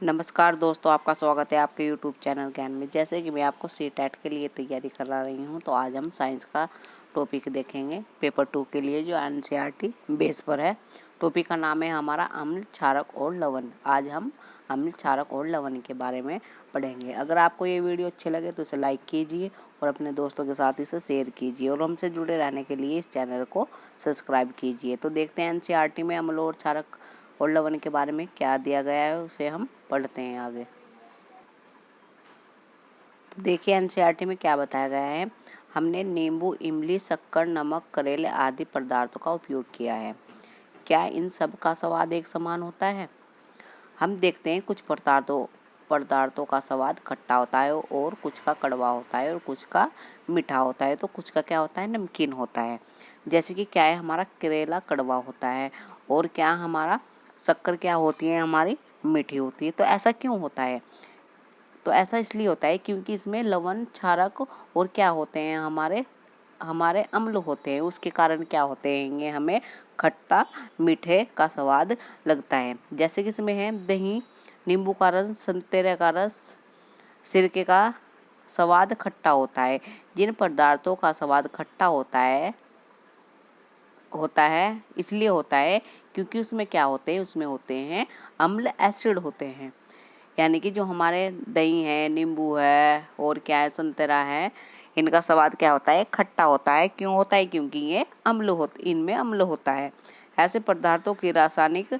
नमस्कार दोस्तों, आपका स्वागत है आपके यूट्यूब चैनल ज्ञान में। जैसे कि मैं आपको सीटेट के लिए तैयारी करा रही हूं, तो आज हम साइंस का टॉपिक देखेंगे पेपर 2 के लिए, जो एनसीईआरटी बेस पर है। टॉपिक का नाम है हमारा अम्ल, क्षारक और लवण। आज हम अम्ल, क्षारक और लवण के बारे में पढ़ेंगे। अगर आपको ये वीडियो अच्छे लगे तो इसे लाइक कीजिए और अपने दोस्तों के साथ इसे शेयर कीजिए, और हमसे जुड़े रहने के लिए इस चैनल को सब्सक्राइब कीजिए। तो देखते हैं एनसीईआरटी में अम्ल और क्षारक और लवण के बारे में क्या दिया गया है, उसे हम पढ़ते हैं आगे। तो देखिए एनसीईआरटी में क्या बताया गया है। हमने नींबू, इमली, शक्कर, नमक, करेले आदि पदार्थों का उपयोग किया है। क्या इन सब का स्वाद एक समान होता है? हम देखते हैं कुछ पदार्थों का स्वाद खट्टा होता है, और कुछ का कड़वा होता है, और कुछ का मीठा होता है, तो कुछ का क्या होता है, नमकीन होता है। जैसे कि क्या है, हमारा करेला कड़वा होता है, और क्या हमारा शक्कर क्या होती है, हमारी मीठी होती है। तो ऐसा क्यों होता है? तो ऐसा इसलिए होता है क्योंकि इसमें लवण, क्षारक और क्या होते हैं, हमारे हमारे अम्ल होते हैं। उसके कारण क्या होते हैं, ये हमें खट्टा मीठे का स्वाद लगता है। जैसे कि इसमें है दही, नींबू का रस, संतरे का रस, सिरके का स्वाद खट्टा होता है। जिन पदार्थों का स्वाद खट्टा होता है इसलिए होता है क्योंकि उसमें क्या होते हैं, उसमें होते हैं अम्ल, एसिड होते हैं। यानी कि जो हमारे दही है, नींबू है, और क्या है, संतरा है, इनका स्वाद क्या होता है, खट्टा होता है। क्यों होता है? क्योंकि ये इनमें अम्ल होता है। ऐसे पदार्थों की रासायनिक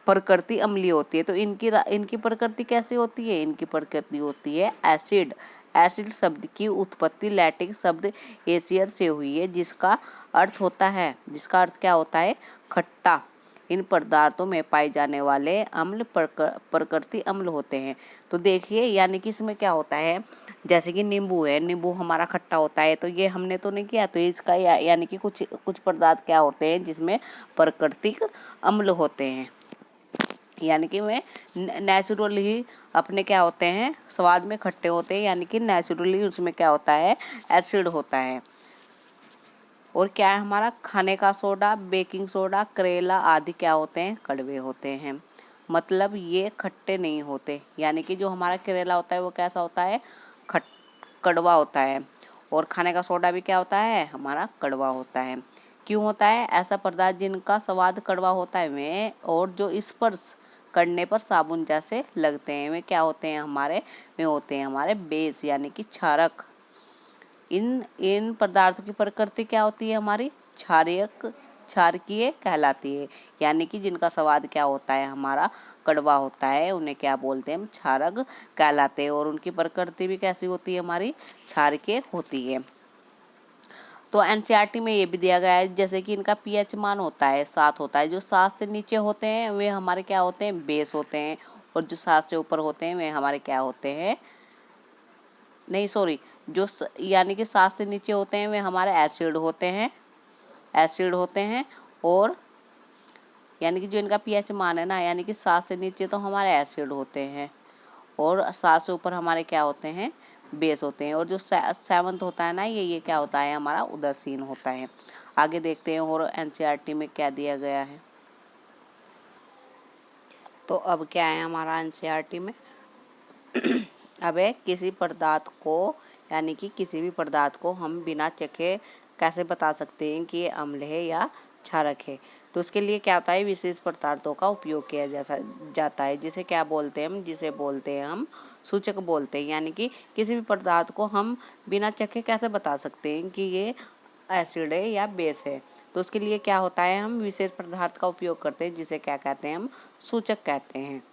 प्रकृति अम्लीय होती है। तो इनकी प्रकृति कैसे होती है? इनकी प्रकृति होती है एसिड। एसिड शब्द की उत्पत्ति लैटिन शब्द एसियर से हुई है, जिसका अर्थ क्या होता है, खट्टा। इन पदार्थों में पाए जाने वाले अम्ल प्रकृति अम्ल होते हैं। तो देखिए, यानी कि इसमें क्या होता है, जैसे कि नींबू है, नींबू हमारा खट्टा होता है, तो ये हमने तो नहीं किया, तो इसका यानी कि कुछ पदार्थ क्या होते हैं जिसमें प्राकृतिक अम्ल होते हैं। यानी कि वे नेचुरल ही अपने क्या होते हैं, स्वाद में खट्टे होते हैं। यानी कि नेचुरली उसमें क्या होता है, एसिड होता है। और क्या है, हमारा खाने का सोडा, बेकिंग सोडा, करेला आदि क्या होते हैं, कड़वे होते हैं। मतलब ये खट्टे नहीं होते। यानी कि जो हमारा करेला होता है वो कैसा होता है, कड़वा होता है। और खाने का सोडा भी क्या होता है, हमारा कड़वा होता है। क्यों होता है? ऐसा पदार्थ जिनका स्वाद कड़वा होता है वे, और जो स्पर्श करने पर साबुन जैसे लगते हैं, वे क्या होते हैं, वे होते हैं हमारे बेस, यानी कि क्षारक। इन पदार्थों की प्रकृति क्या होती है, हमारी क्षारकीय कहलाती है। यानी कि जिनका स्वाद क्या होता है, हमारा कड़वा होता है, उन्हें क्या बोलते हैं, हम क्षारक कहलाते हैं। और उनकी प्रकृति भी कैसी होती है, हमारी क्षारकीय होती है। तो एनसीईआरटी में ये भी दिया गया है, जैसे कि इनका पीएच मान होता है 7 होता है। जो 7 से नीचे होते हैं वे हमारे क्या होते हैं, बेस होते हैं। और जो 7 से ऊपर होते हैं वे हमारे क्या होते हैं, नहीं सॉरी, यानी कि 7 से नीचे होते हैं वे हमारे एसिड होते हैं। और यानी कि जो इनका पीएच मान है ना, यानी कि 7 से नीचे तो हमारे एसिड होते हैं, और 7 से ऊपर हमारे क्या होते हैं, बेस होते हैं। और जो 7th होता है ना, ये क्या होता है, हमारा उदासीन होता है। आगे देखते हैं और एनसीईआरटी में क्या दिया गया है। तो अब क्या है हमारा एनसीईआरटी में अब है किसी पदार्थ को, यानी कि किसी भी पदार्थ को हम बिना चखे कैसे बता सकते हैं कि ये अम्ल है या क्षारक है। तो उसके लिए क्या होता है, विशेष पदार्थों का उपयोग किया जाता है, जिसे क्या बोलते हैं हम सूचक बोलते हैं। यानी कि किसी भी पदार्थ को हम बिना चखे कैसे बता सकते हैं कि ये एसिड है या बेस है। तो उसके लिए क्या होता है, हम विशेष पदार्थ का उपयोग करते हैं, जिसे क्या कहते हैं, हम सूचक कहते हैं।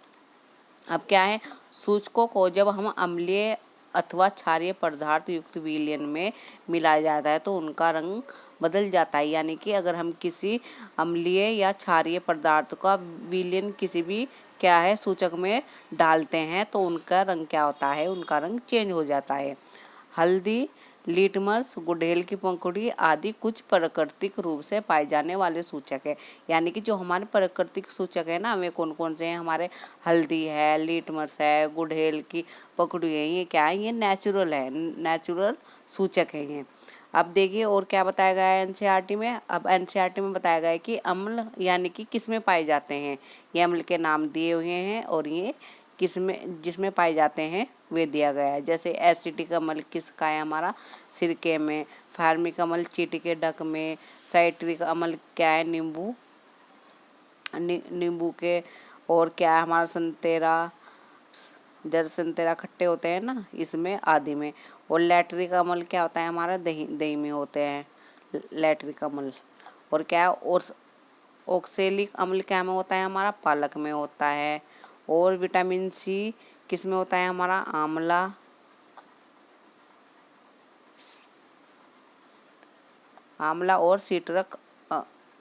अब क्या है, सूचकों को जब हम अम्लीय अथवा क्षारीय पदार्थ युक्त विलयन में मिलाया जाता है तो उनका रंग बदल जाता है। यानी कि अगर हम किसी अम्लीय या क्षारीय पदार्थ का विलयन किसी भी क्या है सूचक में डालते हैं तो उनका रंग क्या होता है, उनका रंग चेंज हो जाता है। हल्दी, लिटमस, गुड़हल की पंखुड़ी आदि कुछ प्राकृतिक रूप से पाए जाने वाले सूचक है। यानी कि जो हमारे प्राकृतिक सूचक है ना, वे कौन कौन से हैं, हमारे हल्दी है, लिटमस है, गुड़हल की पंखुड़ी है, ये क्या है, ये नेचुरल सूचक है ये। अब देखिए और क्या बताया गया है एनसीईआरटी में। अब एनसीईआरटी में बताया गया है कि अम्ल यानी कि किस में पाए जाते हैं, ये अम्ल के नाम दिए हुए हैं, और ये किसमें जिसमें पाए जाते हैं वे दिया गया है। जैसे एसिटिक अम्ल किसका है हमारा, सिरके में। फार्मिक अम्ल चींटी के डक में। साइट्रिक अम्ल क्या है, नींबू के। और क्या है हमारा, संतेरा, जब संतेरा खट्टे होते हैं ना इसमें, आदि में। और लैक्टिक अम्ल क्या होता है हमारा, दही दही में होते हैं लैक्टिक अम्ल। और क्या है, और ऑक्सैलिक अम्ल क्या में होता है हमारा, पालक में होता है। और विटामिन सी किस में होता है हमारा, आंवला और सीटरक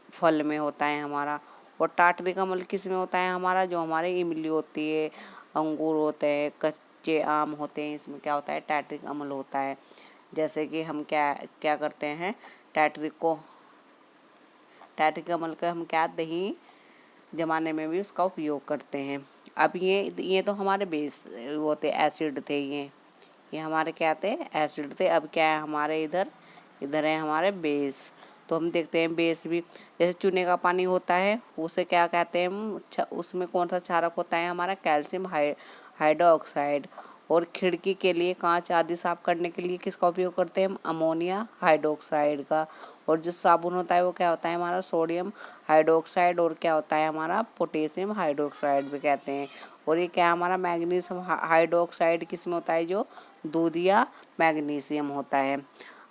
फल में होता है हमारा। और टार्टरिक अम्ल किस में होता है हमारा, जो हमारे इमली होती है, अंगूर होते हैं, कच्चे आम होते हैं, इसमें क्या होता है, टार्टरिक अम्ल होता है। जैसे कि हम क्या क्या करते हैं, टार्टरिक अम्ल का हम क्या, दही जमाने में भी उसका उपयोग करते हैं। अब ये तो हमारे बेस वो थे, एसिड थे ये हमारे क्या थे, एसिड थे। अब क्या है हमारे इधर इधर है हमारे बेस। तो हम देखते हैं बेस भी, जैसे चूने का पानी होता है उसे क्या कहते हैं हम, उसमें कौन सा क्षारक होता है हमारा, कैल्शियम हाइड्रोक्साइड। और खिड़की के लिए, कांच आदि साफ करने के लिए किसका उपयोग करते हैं हम, अमोनिया हाइड्रोक्साइड का। और जो साबुन होता है वो क्या होता है हमारा, सोडियम हाइड्रोक्साइड। और क्या होता है हमारा, पोटेशियम हाइड्रोक्साइड भी कहते हैं। और ये क्या हमारा, मैग्नीशियम हाइड्रोक्साइड किस में होता है, जो दूध या मैग्नीशियम होता है।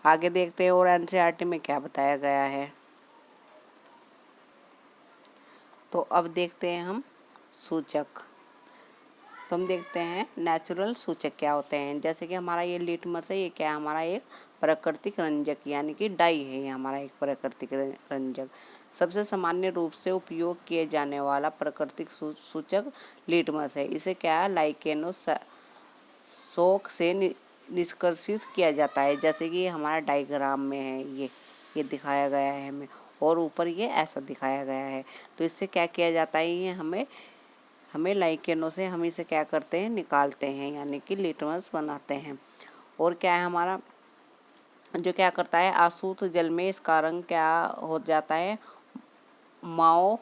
आगे देखते हैं और एनसीईआरटी में क्या बताया गया है। तो अब देखते हैं हम सूचक। तो हम देखते हैं नेचुरल सूचक क्या होते हैं। जैसे कि हमारा ये लिटमस है, ये क्या है हमारा, एक प्राकृतिक रंजक यानी कि डाई है, ये हमारा एक प्राकृतिक रंजक। सबसे सामान्य रूप से उपयोग किए जाने वाला प्राकृतिक सूचक लिटमस है। इसे क्या है, लाइकेनो शोक से निष्कर्षित किया जाता है। जैसे कि हमारा डायग्राम में है, ये दिखाया गया है हमें, और ऊपर ये ऐसा दिखाया गया है। तो इससे क्या किया जाता है, ये हमें लाइकेनों से हम इसे क्या करते हैं, निकालते हैं, यानी कि लिटमस बनाते हैं। और क्या है हमारा, जो क्या करता है, आसूत जल में इसका रंग क्या हो जाता है, मौ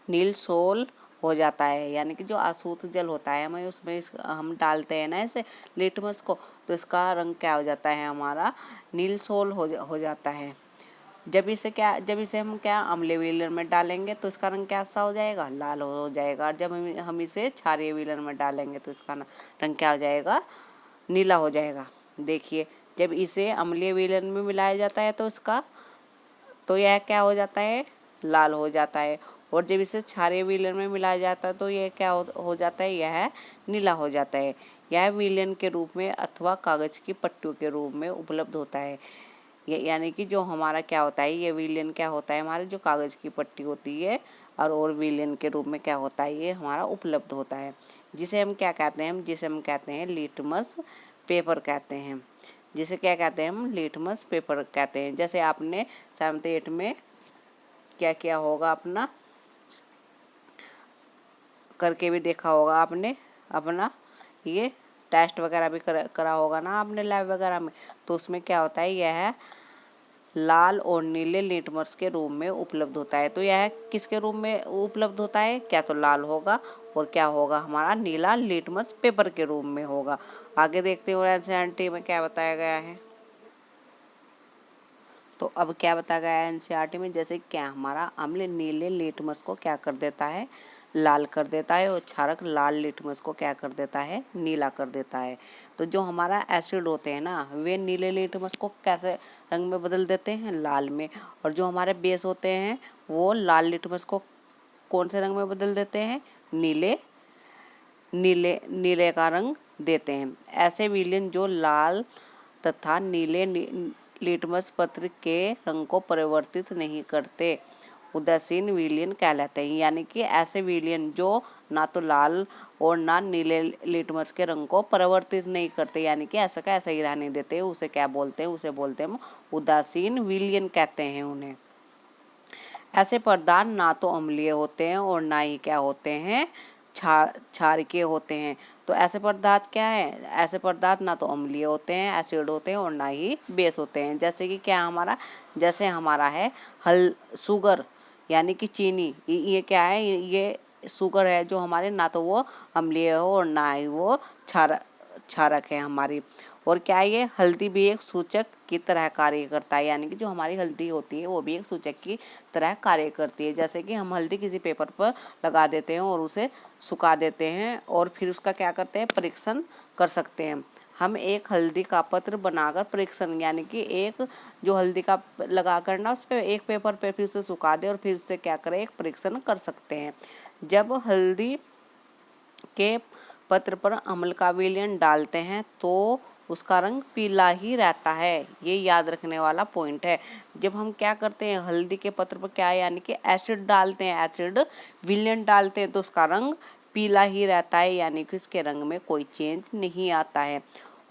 नील सोल हो जाता है। यानी कि जो आसूत जल होता है हमें उसमें हम डालते हैं ना ऐसे लिटमस को, तो इसका रंग क्या हो जाता है हमारा, नील सोल हो जाता है। जब इसे हम क्या अम्लीय विलयन में डालेंगे तो इसका रंग कैसा हो जाएगा, लाल हो जाएगा। और जब हम इसे क्षारीय विलयन में डालेंगे तो इसका रंग क्या हो जाएगा, नीला हो जाएगा। देखिए, जब इसे अम्लीय विलयन में मिलाया जाता है तो यह क्या हो जाता है, लाल हो जाता है। और जब इसे क्षारीय विलयन में मिलाया जाता है तो यह क्या हो जाता है, यह नीला हो जाता है। यह विलयन के रूप में अथवा कागज की पट्टियों के रूप में उपलब्ध होता है। यानी कि जो हमारा क्या होता है, ये विलयन क्या होता है, हमारे जो कागज की पट्टी होती है और विलयन के रूप में क्या होता है, ये हमारा उपलब्ध होता है। जिसे हम क्या कहते हैं, जिसे हम कहते हैं लिटमस पेपर कहते हैं। जिसे क्या कहते हैं हम, लिटमस पेपर कहते हैं। जैसे आपने 7th 8 में क्या किया होगा, अपना करके भी देखा होगा आपने, अपना ये टेस्ट वगैरह भी करा होगा ना आपने लैब वगैरह में। तो उसमें क्या होता है, यह लाल और नीले लिटमस के रूप में उपलब्ध होता है। तो यह किसके रूप में उपलब्ध होता है, क्या तो लाल होगा और क्या होगा हमारा, नीला लिटमस पेपर के रूप में होगा। आगे देखते हैं एनसीईआरटी में क्या बताया गया है। तो अब क्या बताया गया है एनसीईआरटी में, जैसे क्या हमारा अम्ल नीले लिटमस को क्या कर देता है, लाल कर देता है। और क्षारक लाल लिटमस को क्या कर देता है, नीला कर देता है। तो जो हमारा एसिड होते हैं ना, वे नीले लिटमस को कैसे रंग में बदल देते हैं, लाल में। और जो हमारे बेस होते हैं वो लाल लिटमस को कौन से रंग में बदल देते हैं, नीले नीले नीले का रंग देते हैं। ऐसे विलयन जो लाल तथा नीले लिटमस पत्र के रंग को परिवर्तित नहीं करते उदासीन विलयन कहलाते हैं। यानी कि ऐसे विलयन जो ना तो लाल और ना नीले लिटमस के रंग को परिवर्तित नहीं करते, यानी कि ऐसा का ऐसा ही रहने देते, उसे क्या बोलते हैं, उसे बोलते हैं हम उदासीन विलयन कहते हैं उन्हें। ऐसे पदार्थ ना तो अम्लीय होते हैं और ना ही क्या होते हैं, क्षारकीय होते हैं। तो ऐसे पदार्थ क्या है, ऐसे पदार्थ ना तो अम्लीय होते हैं, एसिड होते हैं, और ना ही बेस होते हैं। जैसे कि क्या हमारा, जैसे हमारा है शुगर यानी कि चीनी, ये क्या है, ये शुगर है जो हमारे, ना तो वो अम्लीय है और ना ही वो क्षारक है हमारी। और क्या है, ये हल्दी भी एक सूचक की तरह कार्य करता है, यानी कि जो हमारी हल्दी होती है वो भी एक सूचक की तरह कार्य करती है। जैसे कि हम हल्दी किसी पेपर पर लगा देते हैं और उसे सुखा देते हैं और फिर उसका क्या करते हैं, परीक्षण कर सकते हैं। हम एक हल्दी का पत्र बनाकर परीक्षण, यानी कि एक जो हल्दी का लगा कर ना उस पर एक पेपर पे फिर उसे सुखा दे और फिर उससे क्या करें, एक परीक्षण कर सकते हैं। जब हल्दी के पत्र पर अम्ल का विलयन डालते हैं तो उसका रंग पीला ही रहता है। ये याद रखने वाला पॉइंट है। जब हम क्या करते हैं, हल्दी के पत्र पर क्या है, यानी कि एसिड डालते हैं, एसिड विलयन डालते हैं तो उसका रंग पीला ही रहता है, यानी कि उसके रंग में कोई चेंज नहीं आता है।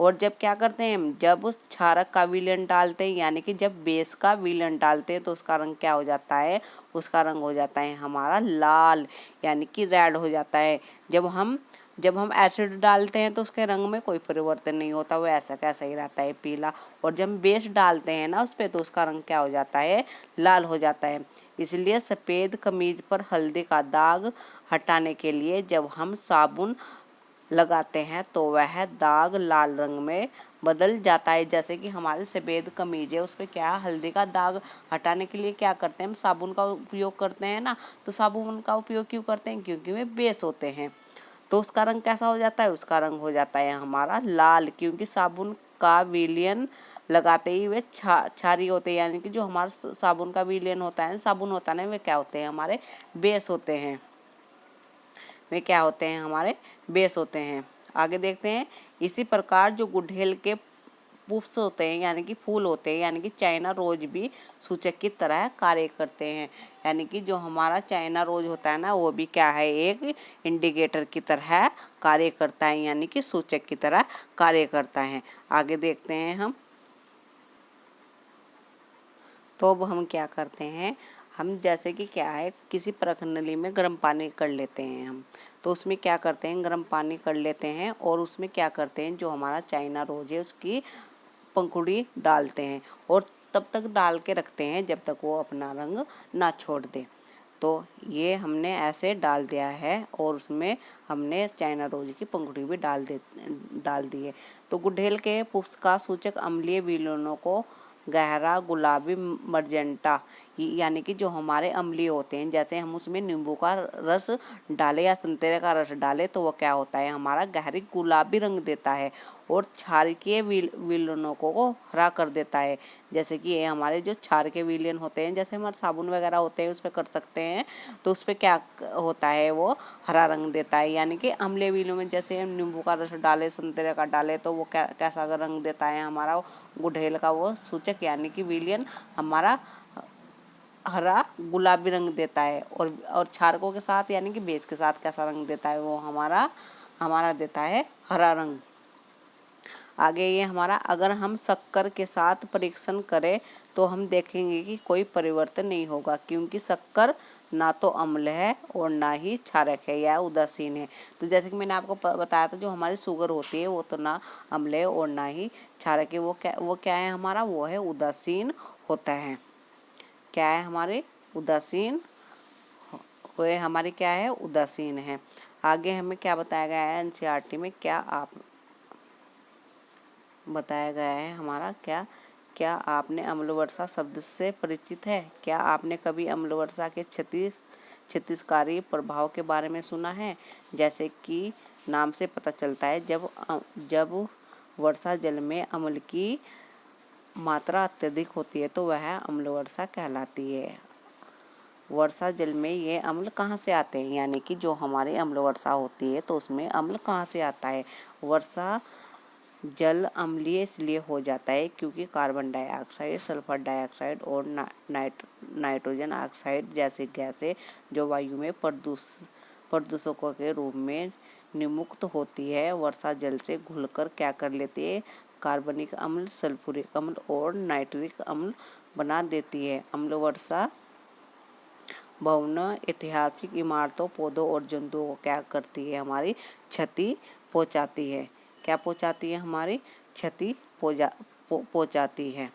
और जब क्या करते हैं, जब उस क्षारक का विलयन डालते हैं, यानी कि जब बेस का विलयन डालते हैं तो उसका रंग क्या हो जाता है, उसका रंग हो जाता है हमारा लाल, यानी कि रेड हो जाता है। जब हम एसिड डालते हैं तो उसके रंग में कोई परिवर्तन नहीं होता, वो ऐसा कैसा ही रहता है, पीला। और जब हम बेस डालते हैं ना उस पर तो उसका रंग क्या हो जाता है, लाल हो जाता है। इसलिए सफ़ेद कमीज पर हल्दी का दाग हटाने के लिए जब हम साबुन लगाते हैं तो वह दाग लाल रंग में बदल जाता है। जैसे कि हमारे सफ़ेद कमीज है उस पर क्या, हल्दी का दाग हटाने के लिए क्या करते हैं, हम साबुन का उपयोग करते हैं ना। तो साबुन का उपयोग क्यों करते हैं, क्योंकि वे बेस होते हैं। तो उसका रंग कैसा हो जाता है, उसका रंग हो जाता है हमारा लाल, क्योंकि साबुन का विलयन लगाते ही वे क्षारीय होते हैं, यानी कि जो हमारा साबुन का विलयन होता है, साबुन होता है ना, वे क्या होते हैं, हमारे बेस होते हैं। वे क्या होते हैं, हमारे बेस होते हैं। आगे देखते हैं, इसी प्रकार जो गुड़हल के पुष्प होते हैं, यानी कि फूल होते हैं, यानी कि चाइना रोज भी सूचक की तरह कार्य करते हैं। यानी कि जो हमारा चाइना रोज होता है ना, वो भी क्या है, एक इंडिकेटर की तरह कार्य करता है, यानी कि सूचक की तरह कार्य करता है। आगे देखते हैं हम। तो अब हम क्या करते हैं, हम जैसे कि क्या है, किसी प्रखंडली में गर्म पानी कर लेते हैं हम, तो उसमें क्या करते हैं, गर्म पानी कर लेते हैं और उसमें क्या करते हैं, जो हमारा चाइना रोज है उसकी पंखुड़ी डालते हैं और तब तक डाल के रखते हैं जब तक वो अपना रंग ना छोड़ दे। तो ये हमने ऐसे डाल दिया है और उसमें हमने चाइना रोज की पंखुड़ी भी डाल दी है। तो गुड़हल के पुष्प का सूचक अम्लीय विलयनों को गहरा गुलाबी मर्जेंटा, यानी कि जो हमारे अम्लीय होते हैं, जैसे हम उसमें नींबू का रस डाले या संतरे का रस डाले तो वो क्या होता है, हमारा गहरी गुलाबी रंग देता है और क्षारकीय विलयनों को हरा कर देता है। जैसे कि ये हमारे जो क्षार के विलयन होते हैं, जैसे हमारे साबुन वगैरह होते हैं उस पर कर सकते हैं, तो उस पर क्या होता है, वो हरा रंग देता है। यानी कि अम्लीय विलयन में जैसे हम नींबू का रस डाले, संतरे का डाले तो वो कैसा रंग देता है, हमारा गुड़हल का वो सूचक यानी कि विलयन हमारा हरा गुलाबी रंग देता है। और क्षारकों के साथ यानी कि बेस के साथ कैसा रंग देता है, वो हमारा देता है हरा रंग। आगे ये हमारा, अगर हम शक्कर के साथ परीक्षण करें तो हम देखेंगे कि कोई परिवर्तन नहीं होगा, क्योंकि शक्कर ना तो अम्ल है और ना ही क्षारक है या उदासीन है। तो जैसे कि मैंने आपको बताया था, जो हमारी शुगर होती है वो तो ना अम्ल है और ना ही क्षारक है, वो क्या है हमारा, वो है उदासीन होता है। क्या है हमारे, उदासीन, वो हमारी क्या है, उदासीन है। आगे हमें क्या बताया गया है एनसीईआरटी में, क्या आप बताया गया है हमारा, क्या आपने अम्लवर्षा शब्द से परिचित है, क्या आपने कभी अम्लवर्षा के क्षतिकारी प्रभाव के बारे में सुना है। जैसे कि नाम से पता चलता है, जब वर्षा जल में अम्ल की मात्रा अत्यधिक होती है तो वह अम्लवर्षा कहलाती है। वर्षा जल में ये अम्ल कहाँ से आते हैं, यानी कि जो हमारी अम्ल वर्षा होती है तो उसमें अम्ल कहाँ से आता है, वर्षा जल अम्लीय इसलिए हो जाता है क्योंकि कार्बन डाइऑक्साइड, सल्फर डाइऑक्साइड और नाइट्रोजन ऑक्साइड जैसे गैसें जो वायु में प्रदूषकों के रूप में निर्मुक्त होती है, वर्षा जल से घुलकर क्या कर लेती है, कार्बनिक अम्ल, सल्फ्यूरिक अम्ल और नाइट्रिक अम्ल बना देती है। अम्ल वर्षा भवन, ऐतिहासिक इमारतों, पौधों और जंतुओं को क्या करती है, हमारी क्षति पहुंचाती है। क्या पहुंचाती है, हमारी क्षति पहुंचाती है।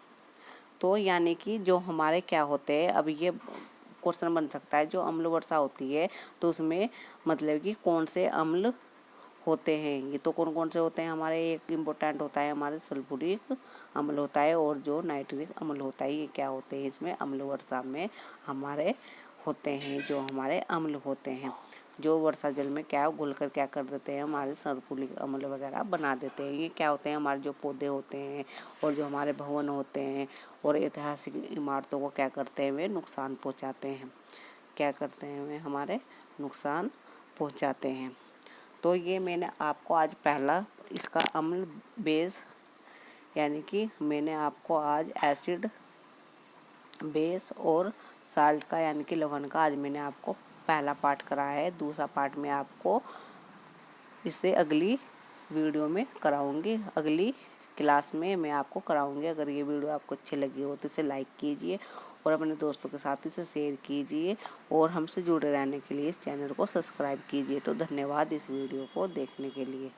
तो यानी कि जो हमारे क्या होते हैं, अब ये क्वेश्चन बन सकता है। जो अम्ल वर्षा होती है तो उसमें मतलब कि कौन से अम्ल होते हैं। ये तो कौन कौन से होते हैं हमारे, एक इम्पोर्टेंट होता है हमारे सल्फ्यूरिक अम्ल होता है और जो नाइट्रिक अम्ल होता है। ये क्या होते हैं इसमें अम्ल वर्षा में हमारे होते हैं, जो हमारे अम्ल होते हैं, जो वर्षा जल में क्या घुल कर क्या कर देते हैं हमारे सल्फ्यूरिक अम्ल वगैरह बना देते हैं। ये क्या होते हैं हमारे जो पौधे होते हैं और जो हमारे भवन होते हैं और ऐतिहासिक इमारतों को क्या करते हैं वे नुकसान पहुंचाते हैं। क्या करते हैं वे हमारे नुकसान पहुंचाते हैं। तो ये मैंने आपको आज पहला इसका अम्ल बेस यानी कि मैंने आपको आज एसिड बेस और साल्ट का यानी कि लवण का आज मैंने आपको पहला पार्ट कराया है। दूसरा पार्ट मैं आपको इससे अगली वीडियो में कराऊंगी, अगली क्लास में मैं आपको कराऊंगी। अगर ये वीडियो आपको अच्छी लगी हो तो इसे लाइक कीजिए और अपने दोस्तों के साथ इसे शेयर कीजिए और हमसे जुड़े रहने के लिए इस चैनल को सब्सक्राइब कीजिए। तो धन्यवाद इस वीडियो को देखने के लिए।